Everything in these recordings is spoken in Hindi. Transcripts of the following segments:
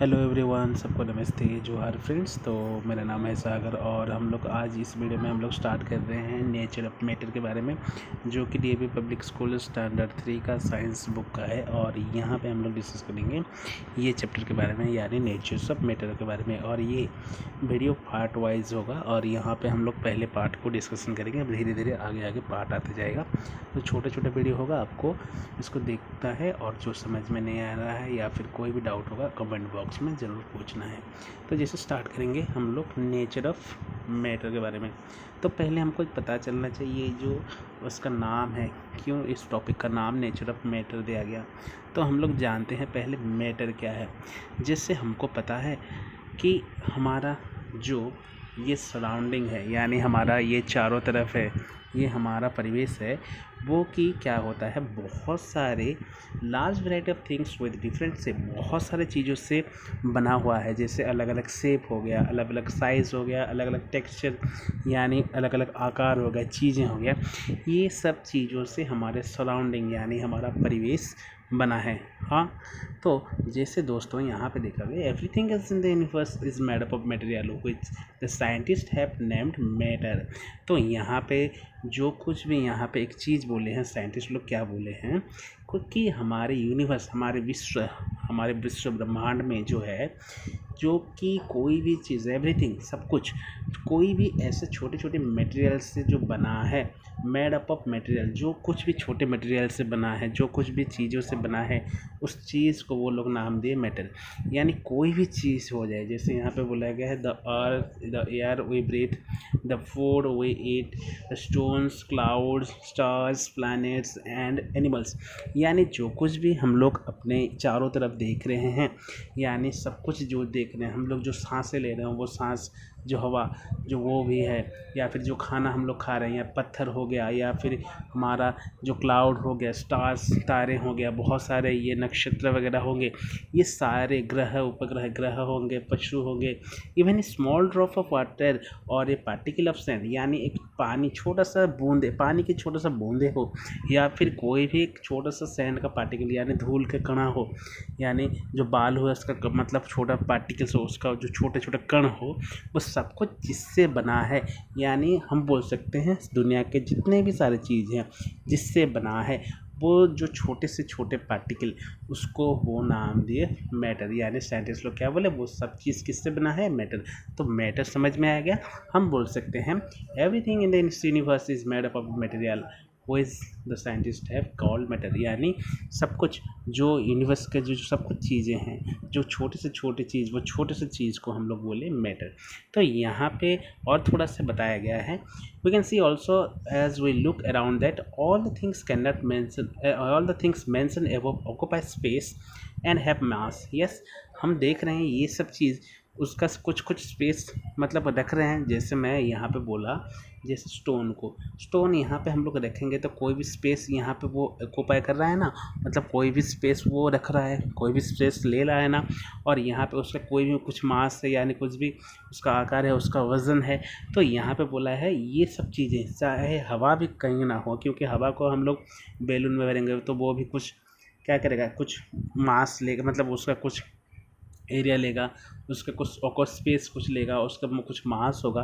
हेलो एवरीवन, सबको नमस्ते, जोहार फ्रेंड्स। तो मेरा नाम है सागर और हम लोग आज इस वीडियो में हम लोग स्टार्ट कर रहे हैं नेचर ऑफ मैटर के बारे में, जो कि डीएवी पब्लिक स्कूल स्टैंडर्ड 3 का साइंस बुक का है। और यहाँ पे हम लोग डिस्कस करेंगे ये चैप्टर के बारे में, यानी नेचर ऑफ मैटर के बारे में। और ये वीडियो पार्ट वाइज होगा और यहाँ पर हम लोग पहले पार्ट को डिस्कसन करेंगे, अब धीरे धीरे आगे आगे पार्ट आते जाएगा। तो छोटे छोटे वीडियो होगा, आपको इसको देखना है और जो समझ में नहीं आ रहा है या फिर कोई भी डाउट होगा कमेंट बॉक्स में ज़रूर पूछना है। तो जैसे स्टार्ट करेंगे हम लोग नेचर ऑफ मैटर के बारे में। तो पहले हमको पता चलना चाहिए जो उसका नाम है, क्यों इस टॉपिक का नाम नेचर ऑफ मैटर दिया गया। तो हम लोग जानते हैं पहले मैटर क्या है, जिससे हमको पता है कि हमारा जो ये सराउंडिंग है, यानी हमारा ये चारों तरफ है, ये हमारा परिवेश है, वो कि क्या होता है, बहुत सारे large variety of things with different से, बहुत सारे चीज़ों से बना हुआ है। जैसे अलग अलग शेप हो गया, अलग अलग साइज़ हो गया, अलग अलग टेक्सचर यानी अलग अलग आकार हो गया, चीज़ें हो गया। ये सब चीज़ों से हमारे सराउंडिंग यानी हमारा परिवेश बना है। हाँ, तो जैसे दोस्तों यहाँ पे देखा गया, everything is in the universe is made up of material which the scientist have named matter. तो यहाँ पे जो कुछ भी यहाँ पे एक चीज़ बोले हैं साइंटिस्ट लोग, क्या बोले हैं कि हमारे यूनिवर्स, हमारे विश्व ब्रह्मांड में जो है, जो कि कोई भी चीज़, एवरीथिंग, सब कुछ, कोई भी ऐसे छोटे छोटे मटेरियल से जो बना है, मेड अप ऑफ मटेरियल, जो कुछ भी छोटे मटेरियल से बना है, जो कुछ भी चीज़ों से बना है, उस चीज़ को वो लोग नाम दिए मैटर। यानी कोई भी चीज़ हो जाए, जैसे यहाँ पे बोला गया है the earth, the air we breathe, the food we eat, the stones, clouds, stars, planets and animals. यानी जो कुछ भी हम लोग अपने चारों तरफ देख रहे हैं, यानी सब कुछ जो देख रहे हैं हम लोग, जो सांसें ले रहे हैं, वो सांस, जो हवा, जो वो भी है, या फिर जो खाना हम लोग खा रहे हैं, या पत्थर हो गया, या फिर हमारा जो क्लाउड हो गया, स्टार्स, तारे हो गया, बहुत सारे ये नक्षत्र वगैरह होंगे, ये सारे ग्रह, उपग्रह, ग्रह होंगे, पशु होंगे, even small drop of water और ए पार्टिकल ऑफ सैंड, यानी एक पानी, छोटा सा बूंदे, पानी की छोटा सा बूंदे हो, या फिर कोई भी एक छोटा सा सैंड का पार्टिकल यानी धूल के कणा हो, यानी जो बाल हो उसका मतलब छोटा पार्टिकल्स हो, उसका जो छोटे छोटे कण हो, वो सब कुछ जिससे बना है। यानी हम बोल सकते हैं दुनिया के जितने भी सारे चीज़ हैं जिससे बना है, वो जो छोटे से छोटे पार्टिकल, उसको वो नाम दिए मैटर। यानी साइंटिस्ट लोग क्या बोले, वो सब चीज़ किससे बना है, मैटर। तो मैटर समझ में आ गया। हम बोल सकते हैं everything in the universe is made up of material which the scientist have called matter. यानी सब कुछ जो यूनिवर्स के जो सब कुछ चीज़ें हैं, जो छोटे से छोटे चीज़, वो छोटे से चीज़ को हम लोग बोले मैटर। तो यहाँ पे और थोड़ा सा बताया गया है, we can see also as we look around that all the things cannot mention all the things mentioned above occupy space and have mass। yes, हम देख रहे हैं ये सब चीज़, उसका कुछ कुछ स्पेस मतलब रख रहे हैं। जैसे मैं यहाँ पे बोला, जैसे स्टोन यहाँ पे हम लोग रखेंगे तो कोई भी स्पेस यहाँ पे वो ऑक्यूपाई कर रहा है ना, मतलब कोई भी स्पेस वो रख रहा है, कोई भी स्पेस ले रहा है ना। और यहाँ पे उसका कोई भी कुछ मास है, यानी कुछ भी उसका आकार है, उसका वज़न है। तो यहाँ पे बोला है ये सब चीज़ें, चाहे हवा भी कहीं ना हो, क्योंकि हवा को हम लोग बैलून में भरेंगे तो वो भी कुछ क्या करेगा, कुछ मास लेगा, मतलब उसका कुछ एरिया लेगा, उसका कुछ स्पेस कुछ लेगा, उसका कुछ मास होगा।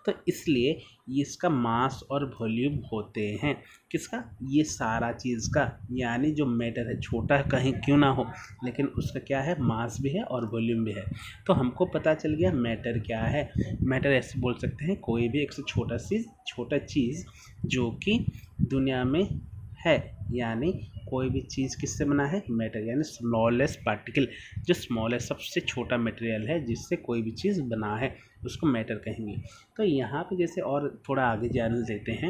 तो इसलिए इसका मास और वॉल्यूम होते हैं, किसका, ये सारा चीज़ का। यानी जो मैटर है, छोटा कहीं क्यों ना हो, लेकिन उसका क्या है, मास भी है और वॉल्यूम भी है। तो हमको पता चल गया मैटर क्या है। मैटर ऐसे बोल सकते हैं कोई भी एक से छोटा चीज़ जो कि दुनिया में है, यानी कोई भी चीज़ किससे बना है, मैटर। यानी स्मॉलेस्ट पार्टिकल, जो स्मॉलेस्ट सबसे छोटा मटेरियल है जिससे कोई भी चीज़ बना है, उसको मैटर कहेंगे। तो यहाँ पे जैसे और थोड़ा आगे जान लेते हैं,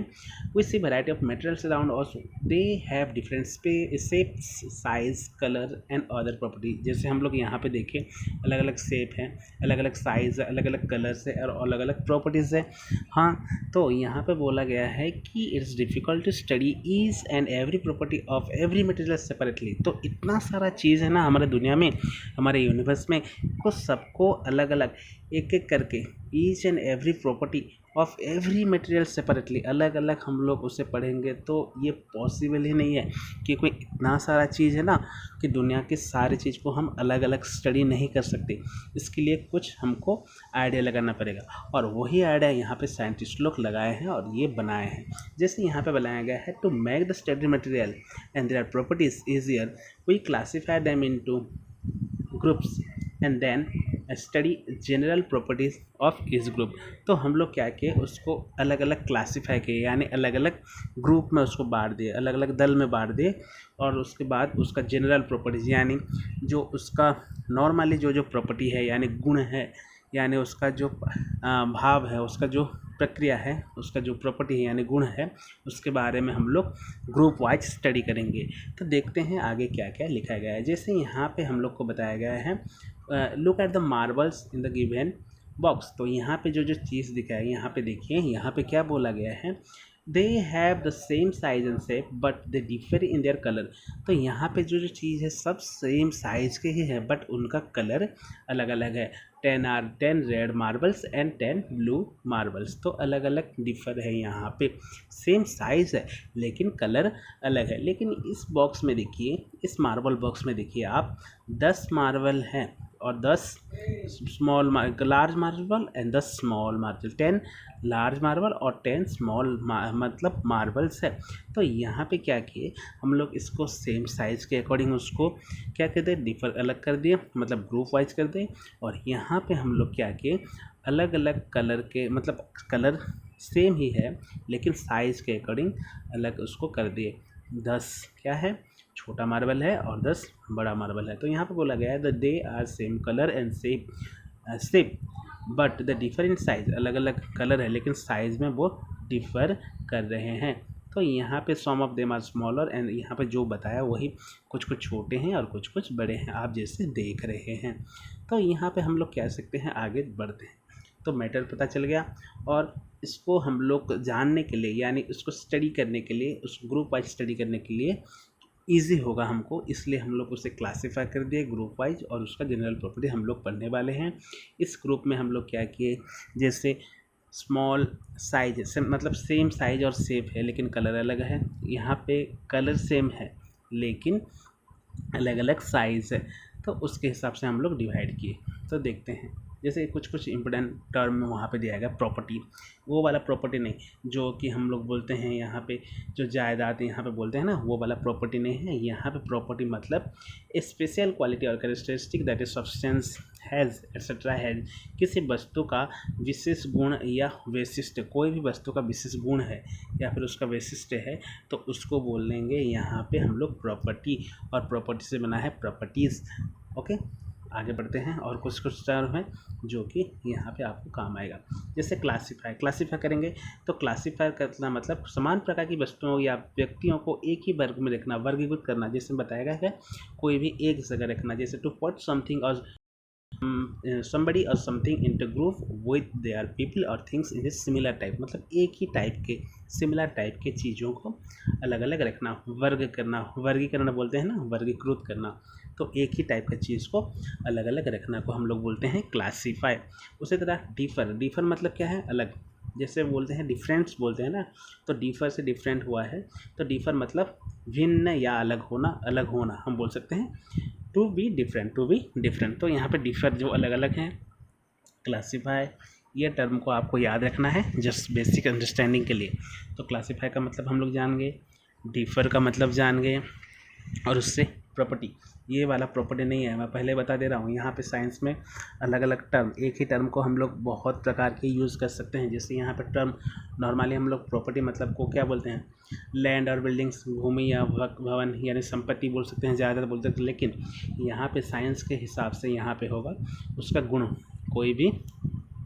we see variety of materials around also, they have different shapes, size, colour and other property. जैसे हम लोग यहाँ पे देखें, अलग अलग शेप हैं, अलग अलग साइज़ है, अलग अलग कलर्स है और अलग अलग प्रॉपर्टीज़ है। हाँ, तो यहाँ पे बोला गया है कि it's difficult to study each and every property of every material separately. तो इतना सारा चीज़ है ना हमारे दुनिया में, हमारे यूनिवर्स में, को सबको अलग अलग एक एक करके each and every property of every material separately अलग अलग हम लोग उसे पढ़ेंगे तो ये पॉसिबल ही नहीं है कि कोई इतना सारा चीज़ है ना कि दुनिया की सारी चीज़ को हम अलग अलग स्टडी नहीं कर सकते। इसके लिए कुछ हमको आइडिया लगाना पड़ेगा और वही आइडिया यहाँ पे साइंटिस्ट लोग लगाए हैं और ये बनाए हैं। जैसे यहाँ पे बनाया गया है to make the study material and their properties easier we classify them into groups and then study general properties of this group. तो हम लोग क्या किए उसको अलग अलग क्लासीफाई किए यानी अलग अलग ग्रुप में उसको बांट दिए, अलग अलग दल में बांट दिए और उसके बाद उसका जनरल प्रॉपर्टीज़ यानी जो उसका नॉर्मली जो जो प्रॉपर्टी है यानी गुण है यानी उसका जो भाव है, उसका जो प्रक्रिया है, उसका जो प्रॉपर्टी है यानी गुण है, उसके बारे में हम लोग ग्रुप वाइज स्टडी करेंगे। तो देखते हैं आगे क्या क्या लिखा गया है। जैसे यहाँ पे हम लोग को बताया गया है look at the marbles in the given box. तो यहाँ पे जो जो चीज़ दिखा है यहाँ पे देखिए, यहाँ पे क्या बोला गया है, they have the same size and shape but they differ in their colour. तो यहाँ पे जो जो चीज़ है सब सेम साइज के ही है बट उनका कलर अलग अलग है। 10 red marbles and 10 blue marbles. तो अलग अलग डिफर है, यहाँ पे सेम साइज़ है लेकिन कलर अलग है। लेकिन इस बॉक्स में देखिए, इस मार्बल बॉक्स में देखिए आप 10 मार्बल हैं और 10 small large marble and 10 small marble, 10 large marble और 10 स्मॉल मतलब मार्बल्स है। तो यहाँ पे क्या किए हम लोग इसको सेम साइज़ के अकॉर्डिंग उसको क्या कहते हैं डिफर अलग कर दिए, मतलब ग्रुप वाइज कर दिए। और यहाँ पे हम लोग क्या किए अलग अलग कलर के, मतलब कलर सेम ही है लेकिन साइज़ के अकॉर्डिंग अलग उसको कर दिए। 10 क्या है छोटा मार्बल है और 10 बड़ा मार्बल है। तो यहाँ पे बोला गया है the they are same colour and shape but the differ in size. अलग अलग कलर है लेकिन साइज़ में वो डिफ़र कर रहे हैं। तो यहाँ पे some of them are smaller and यहाँ पे जो बताया वही कुछ कुछ छोटे हैं और कुछ कुछ बड़े हैं, आप जैसे देख रहे हैं। तो यहाँ पे हम लोग कह सकते हैं आगे बढ़ते हैं। तो मैटर पता चल गया और इसको हम लोग जानने के लिए यानी उसको स्टडी करने के लिए, उस ग्रुप वाइज स्टडी करने के लिए ईजी होगा हमको, इसलिए हम लोग उसे क्लासीफाई कर दिए ग्रुप वाइज और उसका जनरल प्रॉपर्टी हम लोग पढ़ने वाले हैं। इस ग्रुप में हम लोग क्या किए, जैसे स्मॉल साइज से मतलब सेम साइज और शेप है लेकिन कलर अलग है, यहाँ पे कलर सेम है लेकिन अलग अलग साइज़ है, तो उसके हिसाब से हम लोग डिवाइड किए। तो देखते हैं जैसे कुछ कुछ इम्पोर्टेंट टर्म वहाँ पे दिया गया प्रॉपर्टी, वो वाला प्रॉपर्टी नहीं जो कि हम लोग बोलते हैं यहाँ पे जो जायदाद यहाँ पे बोलते हैं ना, वो वाला प्रॉपर्टी नहीं है। यहाँ पे प्रॉपर्टी मतलब स्पेशल क्वालिटी और characteristic that is substance has etcetera has, किसी वस्तु का विशेष गुण या वैशिष्ट्य, कोई भी वस्तु का विशेष गुण है या फिर उसका वैशिष्ट्य है तो उसको बोल लेंगे यहाँ पे हम लोग प्रॉपर्टी, और प्रॉपर्टी से बना है प्रॉपर्टीज़। ओके आगे बढ़ते हैं और कुछ कुछ टर्म है जो कि यहाँ पे आपको काम आएगा। जैसे क्लासीफाई करेंगे तो क्लासीफाई करना मतलब समान प्रकार की वस्तुओं या व्यक्तियों को एक ही वर्ग में रखना, वर्गीकृत करना। जैसे बताया गया है कोई भी एक जगह रखना, जैसे टू पुट समथिंग और somebody or something into group with their people or things in a similar type, मतलब एक ही टाइप के सिमिलर टाइप के चीज़ों को अलग अलग रखना, वर्ग करना, वर्गीकरण बोलते हैं ना, वर्गीकृत करना। तो एक ही टाइप का चीज़ को अलग अलग रखना को हम लोग बोलते हैं क्लासीफाई। उसी तरह डिफ़र मतलब क्या है अलग, जैसे बोलते हैं डिफरेंस बोलते हैं ना, तो डिफ़र से डिफरेंट हुआ है तो डिफ़र मतलब भिन्न या अलग होना हम बोल सकते हैं। टू बी डिफरेंट, तो यहाँ पे डिफ़र जो अलग अलग हैं। क्लासीफाई ये टर्म को आपको याद रखना है जस्ट बेसिक अंडरस्टैंडिंग के लिए। तो क्लासीफाई का मतलब हम लोग जान गए, डिफ़र का मतलब जान गए और उससे प्रॉपर्टी, ये वाला प्रॉपर्टी नहीं है, मैं पहले बता दे रहा हूँ। यहाँ पे साइंस में अलग अलग टर्म, एक ही टर्म को हम लोग बहुत प्रकार के यूज़ कर सकते हैं। जैसे यहाँ पे टर्म नॉर्मली हम लोग प्रॉपर्टी मतलब को क्या बोलते हैं, लैंड और बिल्डिंग्स, भूमि या भवन यानी संपत्ति बोल सकते हैं, ज़्यादातर बोलते हैं। लेकिन यहाँ पे साइंस के हिसाब से यहाँ पे होगा उसका गुण, कोई भी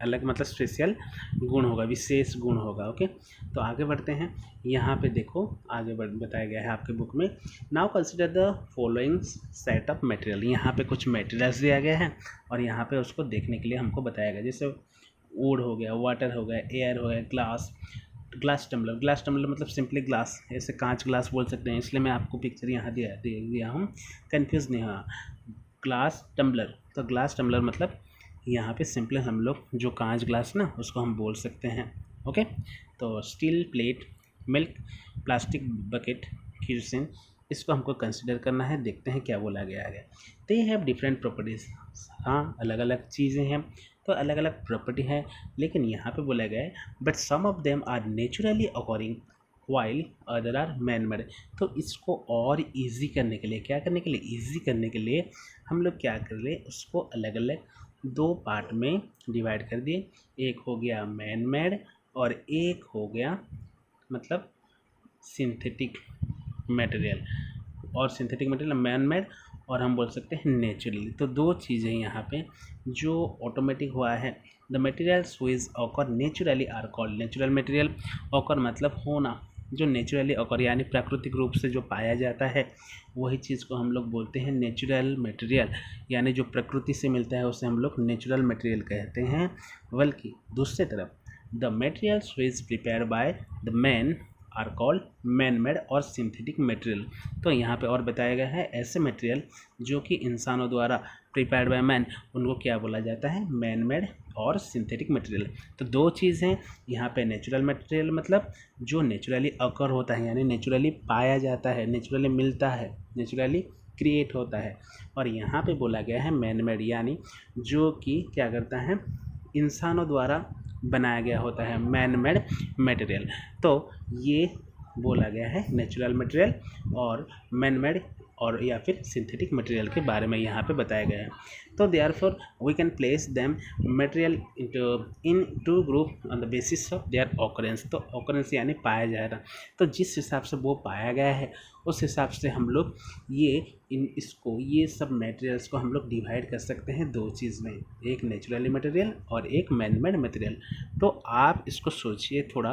अलग मतलब स्पेशल गुण होगा, विशेष गुण होगा। ओके तो आगे बढ़ते हैं। यहाँ पे देखो आगे बताया गया है आपके बुक में, now consider the following set of material. यहाँ पे कुछ मटेरियल्स दिया गया है और यहाँ पे उसको देखने के लिए हमको बताया गया, जैसे वुड हो गया, वाटर हो गया, एयर हो गया, ग्लास टम्बलर मतलब सिंपली ग्लास, ऐसे कांच ग्लास बोल सकते हैं, इसलिए मैं आपको पिक्चर यहाँ दिया हूँ, कन्फ्यूज़ नहीं हुआ। ग्लास टम्बलर, तो ग्लास टम्बलर मतलब यहाँ पे सिंपल हम लोग जो कांच ग्लास ना उसको हम बोल सकते हैं। ओके, तो steel plate, milk, plastic bucket, cuisine, इसको हमको कंसिडर करना है। देखते हैं क्या बोला गया है। दे हैव डिफरेंट प्रॉपर्टीज़, हाँ अलग अलग चीज़ें हैं तो अलग अलग प्रॉपर्टी है, लेकिन यहाँ पे बोला गया है but some of them are naturally according while other are man made. तो इसको और इजी करने के लिए, क्या करने के लिए, इजी करने के लिए हम लोग क्या कर ले, उसको अलग अलग दो पार्ट में डिवाइड कर दिए। एक हो गया मैन मेड और एक हो गया मतलब सिंथेटिक मटेरियल। और सिंथेटिक मटेरियल मैन मेड और हम बोल सकते हैं नेचुरली। तो दो चीज़ें यहाँ पे जो ऑटोमेटिक हुआ है। The materials which occur naturally are called natural material. Occur मतलब होना, जो नेचुरली ऑकर यानी प्राकृतिक रूप से जो पाया जाता है वही चीज़ को हम लोग बोलते हैं नेचुरल मटेरियल, यानी जो प्रकृति से मिलता है उसे हम लोग नेचुरल मटेरियल कहते हैं। बल्कि दूसरी तरफ the materials which prepare by the man are called man made और सिंथेटिक मटेरियल। तो यहाँ पे और बताया गया है ऐसे मटेरियल जो कि इंसानों द्वारा प्रिपेयर्ड बाय मैन, उनको क्या बोला जाता है, मैन मेड और सिंथेटिक मटेरियल। तो दो चीज़ हैं यहाँ पे। नेचुरल मटेरियल मतलब जो नेचुरली अकर होता है, यानी नेचुरली पाया जाता है, नेचुरली मिलता है, नेचुरली क्रिएट होता है। और यहाँ पे बोला गया है मैन मेड, यानी जो कि क्या करता है, इंसानों द्वारा बनाया गया होता है, मैन मेड मटेरियल। तो ये बोला गया है नेचुरल मटेरियल और मैन मेड और या फिर सिंथेटिक मटेरियल के बारे में यहाँ पे बताया गया है। तो therefore we can place them material in two group on the basis of their occurrence. तो ऑकरेंस यानी पाया जाएगा, तो जिस हिसाब से वो पाया गया है उस हिसाब से हम लोग ये सब मटेरियल्स को हम लोग डिवाइड कर सकते हैं दो चीज़ में, एक नेचुरली मटेरियल और एक मैन मेड मटेरियल। तो आप इसको सोचिए थोड़ा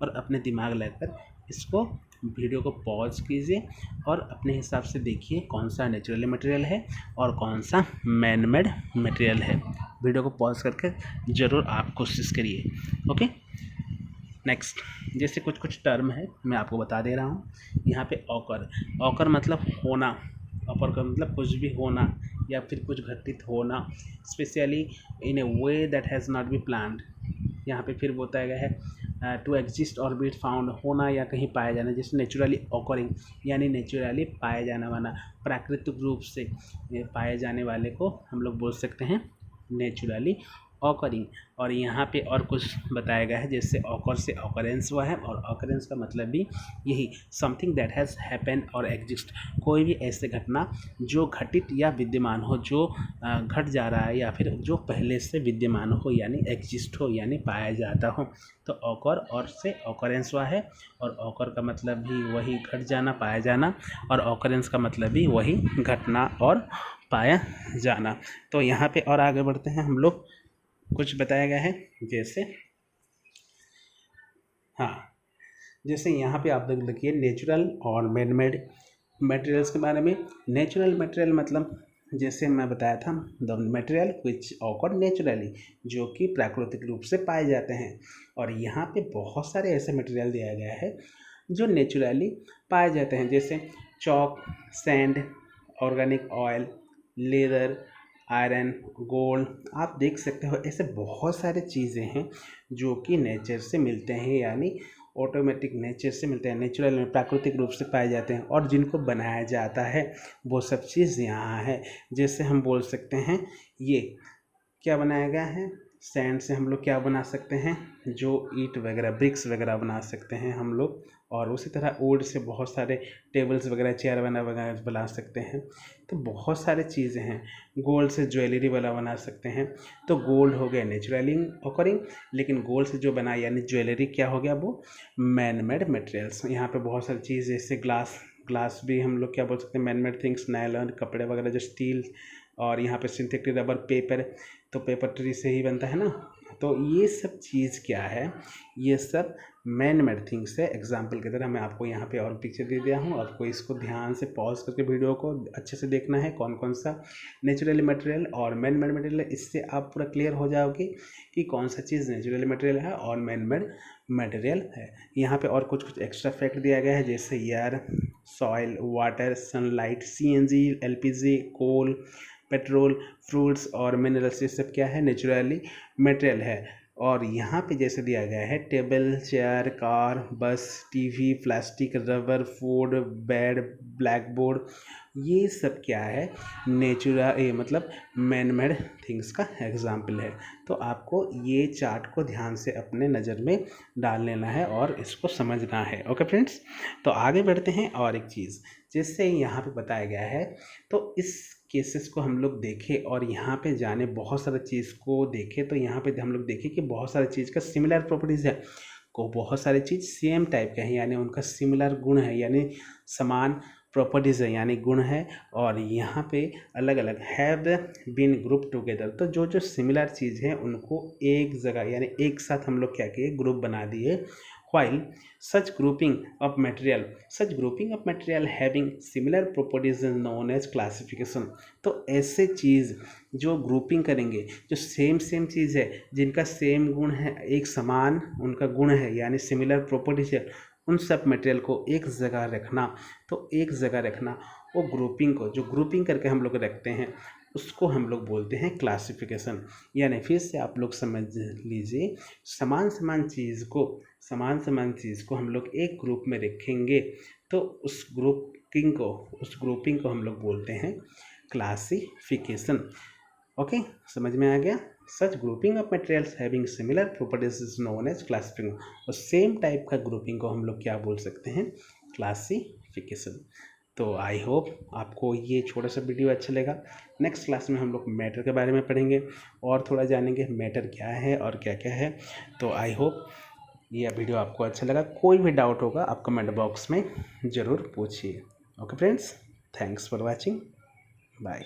और अपने दिमाग लगाकर इसको वीडियो को पॉज कीजिए और अपने हिसाब से देखिए कौन सा नेचुरली मटेरियल है और कौन सा मैन मेड मटेरियल है। वीडियो को पॉज करके ज़रूर आप कोशिश करिए। ओके, नेक्स्ट जैसे कुछ कुछ टर्म है मैं आपको बता दे रहा हूँ। यहाँ पे ऑकर, ऑकर मतलब होना, ऑकर का मतलब कुछ भी होना या फिर कुछ घटित होना, specially in A way that has not be planned. यहाँ पे फिर बताया गया है टू एग्जिस्ट और बी फाउंड, होना या कहीं पाया जाना, जैसे नेचुरली ऑकरिंग यानी नेचुरली पाया जाना वाला, प्राकृतिक रूप से पाए जाने वाले को हम लोग बोल सकते हैं नेचुरली ऑकरिंग। और यहाँ पे और कुछ बताया गया है, जैसे ऑकर से ऑकरेंस हुआ है और ऑकरेंस का मतलब भी यही समथिंग दैट हैज़ हैपन और एग्जिस्ट, कोई भी ऐसे घटना जो घटित या विद्यमान हो, जो घट जा रहा है या फिर जो पहले से विद्यमान हो यानी एग्जिस्ट हो यानी पाया जाता हो। तो ऑकर और से ऑकरेंस हुआ है और ऑकर का मतलब भी वही घट जाना, पाया जाना, और ऑकरेंस का मतलब भी वही घटना और पाया जाना। तो यहाँ पे और आगे बढ़ते हैं हम लोग। कुछ बताया गया है जैसे, हाँ जैसे यहाँ पे आप लोग लिखिए नेचुरल और मैन मेड मटेरियल्स के बारे में। नेचुरल मटेरियल मतलब जैसे मैं बताया था the material which occur naturally, जो कि प्राकृतिक रूप से पाए जाते हैं। और यहाँ पे बहुत सारे ऐसे मटेरियल दिया गया है जो नेचुरली पाए जाते हैं, जैसे chalk, sand, organic oil, leather, iron, gold. आप देख सकते हो ऐसे बहुत सारे चीज़ें हैं जो कि नेचर से मिलते हैं, यानी ऑटोमेटिक नेचर से मिलते हैं, नेचुरल में प्राकृतिक रूप से पाए जाते हैं, और जिनको बनाया जाता है वो सब चीज़ यहाँ है। जैसे हम बोल सकते हैं ये क्या बनाया गया है, सैंड से हम लोग क्या बना सकते हैं, जो ईंट वगैरह, ब्रिक्स वगैरह बना सकते हैं हम लोग। और उसी तरह वुड से बहुत सारे टेबल्स वगैरह, चेयर वगैरह बना सकते हैं। तो बहुत सारे चीज़ें हैं। गोल्ड से ज्वेलरी वाला बना सकते हैं। तो गोल्ड हो गया नेचुरली ऑकरिंग, लेकिन गोल्ड से जो बना यानी ज्वेलरी क्या हो गया, वो मैन मेड मटेरियल्स। यहाँ पे बहुत सारी चीज़ जैसे ग्लास भी हम लोग क्या बोल सकते हैं, मैन मेड थिंग्स, नायलॉन, कपड़े वगैरह जो स्टील, और यहाँ पे सिंथेटिक रबर, पेपर, तो पेपर ट्री से ही बनता है ना। तो ये सब चीज़ क्या है, ये सब मैन मेड थिंग्स है। एग्जाम्पल की तरह मैं आपको यहाँ पे और पिक्चर दे दिया हूँ, आपको इसको ध्यान से पॉज करके वीडियो को अच्छे से देखना है कौन कौन सा नेचुरली मटेरियल और मैन मेड मटेरियल है। इससे आप पूरा क्लियर हो जाओगे कि कौन सा चीज़ नेचुरली मटेरियल है और मैन मेड मटेरियल है। यहाँ पे और कुछ एक्स्ट्रा फैक्ट दिया गया है, जैसे air, soil, water, sunlight, CNG, LPG, कोल, पेट्रोल, फ्रूट्स और मिनरल्स, ये सब क्या है, नेचुरली मटेरियल है। और यहाँ पे जैसे दिया गया है टेबल, चेयर, कार, बस, TV, plastic, rubber, food, bed, black board, ये सब क्या है, नेचुरल मतलब मैन मेड थिंग्स का एग्जाम्पल है। तो आपको ये चार्ट को ध्यान से अपने नज़र में डाल लेना है और इसको समझना है। ओके फ्रेंड्स, तो आगे बढ़ते हैं। और एक चीज़ जिससे यहाँ पे बताया गया है, तो इस केसेस को हम लोग देखें और यहाँ पे जाने बहुत सारा चीज़ को देखें, तो यहाँ पे हम लोग देखें कि बहुत सारी चीज़ का सिमिलर प्रॉपर्टीज़ है, को बहुत सारी चीज़ सेम टाइप के हैं, यानी उनका सिमिलर गुण है, यानी समान प्रॉपर्टीज़ है, यानी गुण है। और यहाँ पे अलग अलग हैव बीन ग्रुप टुगेदर, तो जो जो सिमिलर चीज़ हैं उनको एक जगह यानी एक साथ हम लोग क्या किए, ग्रुप बना दिए। while such grouping of material having similar properties is known as classification। तो ऐसे चीज़ जो ग्रुपिंग करेंगे, जो सेम चीज़ है, जिनका सेम गुण है, एक समान उनका गुण है, यानी सिमिलर प्रॉपर्टीज है, उन सब मटेरियल को एक जगह रखना। तो एक जगह रखना, वो ग्रुपिंग को, जो ग्रुपिंग करके हम लोग रखते हैं, उसको हम लोग बोलते हैं क्लासिफिकेशन। यानी फिर से आप लोग समझ लीजिए, समान चीज़ को हम लोग एक ग्रुप में रखेंगे, तो उस ग्रुपिंग को हम लोग बोलते हैं क्लासिफिकेशन। ओके, समझ में आ गया। Such grouping of materials having similar properties is known as classification. और सेम टाइप का ग्रुपिंग को हम लोग क्या बोल सकते हैं, क्लासिफिकेशन। तो आई होप आपको ये छोटा सा वीडियो अच्छा लगा। नेक्स्ट क्लास में हम लोग मैटर के बारे में पढ़ेंगे और थोड़ा जानेंगे मैटर क्या है और क्या क्या है। तो आई होप ये वीडियो आपको अच्छा लगा। कोई भी डाउट होगा आप कमेंट बॉक्स में ज़रूर पूछिए। Okay friends, thanks for watching, bye.